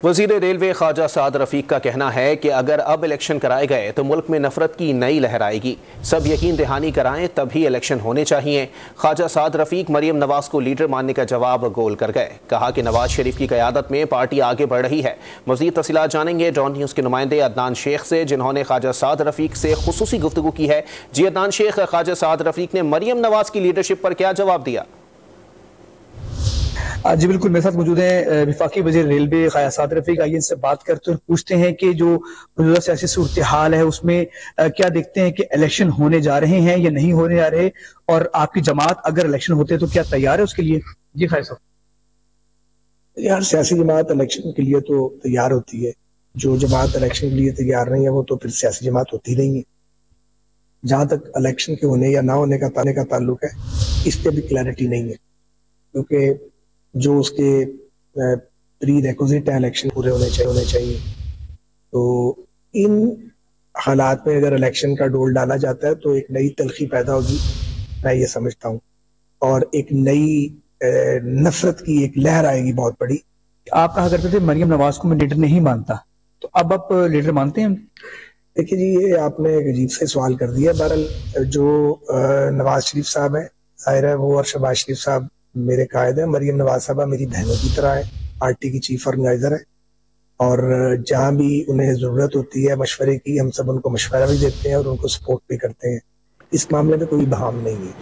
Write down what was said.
وزیر ریلوے خواجہ سعد رفیق کا کہنا ہے کہ اگر اب الیکشن کرائے گئے تو ملک میں نفرت کی نئی لہر آئے گی. سب یقین دہانی کرائیں تبھی الیکشن ہونے چاہیے. خواجہ سعد رفیق مریم نواز کو لیڈر ماننے کا جواب گول کر گئے. کہا کہ نواز شریف کی قیادت میں پارٹی آگے بڑھ رہی ہے. مزید تفصیلات جانیں گے ڈان نیوز کے نمائندے عدنان شیخ سے، جنہوں نے خواجہ سعد رفیق سے خصوصی گفتگو کی ہے. جی عدنان شیخ، خواجہ سعد رفیق نے مریم نواز کی لیڈرشپ پر کیا جواب دیا؟ جی بالکل، میرے ساتھ موجود ہیں وفاقی وزیر ریلوے خواجہ سعد رفیق. آئیے ان سے بات کرتے ہیں اور پوچھتے ہیں کہ جو موجودہ سیاسی صورتحال ہے اس میں کیا دیکھتے ہیں کہ الیکشن ہونے جا رہے ہیں یا نہیں ہونے جا رہے، اور آپ کی جماعت اگر الیکشن ہوتے تو کیا تیار ہے اس کے لیے؟ جی خواجہ صاحب. یار سیاسی جماعت الیکشن کے لیے تو تیار ہوتی ہے. جو جماعت الیکشن کے لیے تیار نہیں ہے وہ تو پھر سیاسی جماعت ہوتی نہیں ہے. جہاں تک الیکشن کے ہونے یا نہ ہونے کا تعلق ہے، اس پہ بھی کلیئرٹی نہیں ہے، کیونکہ جو اس کے پری ریکوزٹ ہیں الیکشن پورے ہونے چاہیے. تو ان حالات میں اگر الیکشن کا ڈول ڈالا جاتا ہے تو ایک نئی تلخی پیدا ہوگی، میں یہ سمجھتا ہوں، اور ایک نئی نفرت کی ایک لہر آئے گی بہت بڑی. آپ کہا کرتے تھے مریم نواز کو میں لیڈر نہیں مانتا، تو اب آپ لیڈر مانتے ہیں؟ دیکھیے جی، یہ آپ نے ایک عجیب سے سوال کر دیا. بہرحال جو نواز شریف صاحب ہیں، ظاہر ہے وہ اور شہباز شریف صاحب میرے قائد ہیں. مریم نواز صاحبہ میری بہنوں کی طرح ہے، پارٹی کی چیف آرگنائزر ہے، اور جہاں بھی انہیں ضرورت ہوتی ہے مشورے کی، ہم سب ان کو مشورہ بھی دیتے ہیں اور ان کو سپورٹ بھی کرتے ہیں. اس معاملے میں کوئی بہام نہیں ہے.